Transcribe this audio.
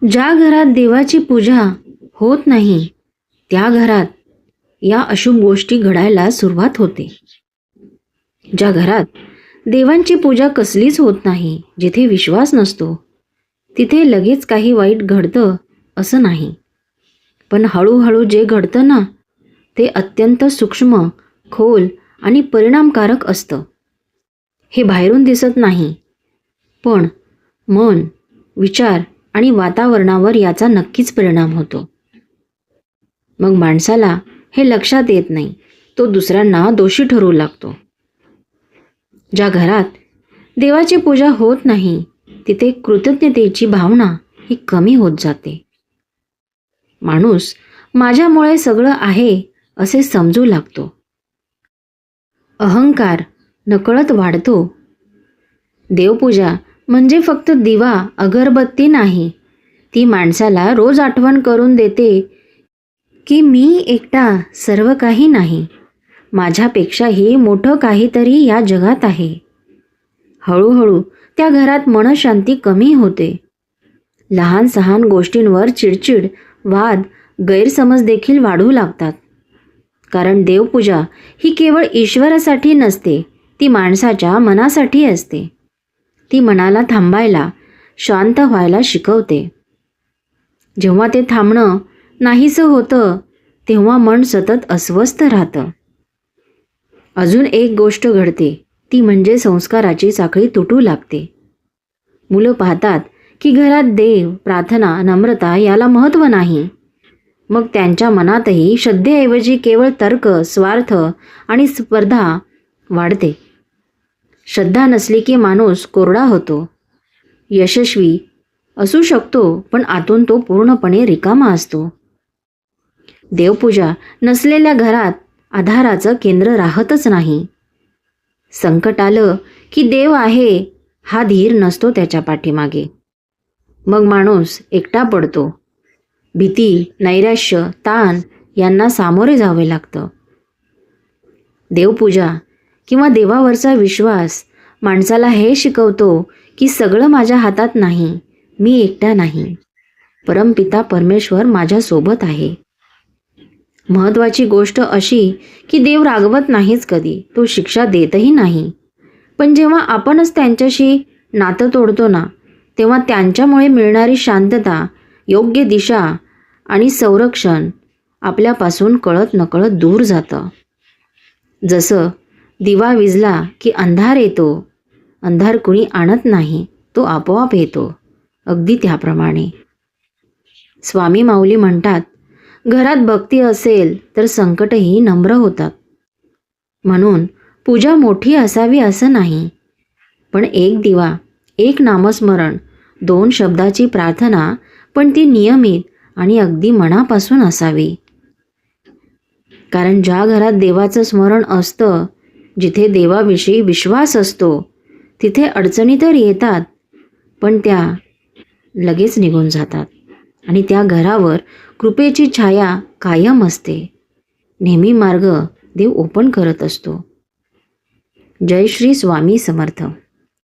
ज्या घरात देवाची पूजा होत नाही त्या घरात या अशुभ गोष्टी घडायला सुरुवात होते. ज्या घरात देवांची पूजा कसलीच होत नाही, जिथे विश्वास नसतो, तिथे लगेच काही वाईट घडतं असं नाही. पण हळूहळू जे घडतं ना, ते अत्यंत सूक्ष्म, खोल आणि परिणामकारक असतं. हे बाहेरून दिसत नाही, पण मन, विचार आणि वातावरणावर याचा नक्कीच परिणाम होतो. मग माणसाला हे लक्षात येत नाही, तो दुसऱ्यांना दोषी ठरवू लागतो. ज्या घरात देवाची पूजा होत नाही तिथे कृतज्ञतेची भावना ही कमी होत जाते. माणूस माझ्यामुळे सगळं आहे असे समजू लागतो. अहंकार नकळत वाढतो. देवपूजा म्हणजे फक्त दिवा अगरबत्ती नाही, ती माणसाला रोज आठवण करून देते की मी एकटा सर्व काही नाही, माझ्यापेक्षाही मोठं काहीतरी या जगात आहे. हळूहळू त्या घरात मनशांती कमी होते. लहान सहान गोष्टींवर चिडचिड, वाद, गैरसमज देखील वाढू लागतात. कारण देवपूजा ही केवळ ईश्वरासाठी नसते, ती माणसाच्या मनासाठी असते. ती मनाला थांबायला, शांत व्हायला शिकवते. जेव्हा ते थांबणं नाहीसं होतं तेव्हा मन सतत अस्वस्थ राहतं. अजून एक गोष्ट घडते, ती म्हणजे संस्काराची साखळी तुटू लागते. मुलं पाहतात की घरात देव, प्रार्थना, नम्रता याला महत्त्व नाही. मग त्यांच्या मनातही श्रद्धेऐवजी केवळ तर्क, स्वार्थ आणि स्पर्धा वाढते. श्रद्धा नसली की माणूस कोरडा होतो. यशस्वी असू शकतो, पण आतून तो पूर्णपणे रिकामा असतो. देवपूजा नसलेल्या घरात आधाराचं केंद्र राहतच नाही. संकट आलं की देव आहे हा धीर नसतो त्याच्या पाठीमागे. मग माणूस एकटा पडतो. भीती, नैराश्य, ताण यांना सामोरे जावे लागतं. देवपूजा किंवा देवावरचा विश्वास माणसाला हे शिकवतो की सगळं माझ्या हातात नाही, मी एकटा नाही, परमपिता परमेश्वर माझ्यासोबत आहे. महत्त्वाची गोष्ट अशी की देव रागवत नाहीच कधी, तो शिक्षा देतही नाही. पण जेव्हा आपणच त्यांच्याशी नातं तोडतो ना, तेव्हा त्यांच्यामुळे मिळणारी शांतता, योग्य दिशा आणि संरक्षण आपल्यापासून कळत नकळत दूर जातं. जसं दिवा विझला की अंधार येतो, अंधार कुणी आणत नाही, तो आपोआप येतो. अगदी त्याप्रमाणे स्वामी माऊली म्हणतात, घरात भक्ती असेल तर संकटही नम्र होतात. म्हणून पूजा मोठी असावी असं नाही, पण एक दिवा, एक नामस्मरण, 2 शब्दाची प्रार्थना, पण ती नियमित आणि अगदी मनापासून असावी. कारण ज्या घरात देवाचं स्मरण असतं, जिथे देवाविषयी विश्वास असतो, तिथे अडचणी तर येतात, पण त्या लगेच निघून जातात आणि त्या घरावर कृपेची छाया कायम असते. नेहमी मार्ग देव ओपन करत असतो. जय श्री स्वामी समर्थ.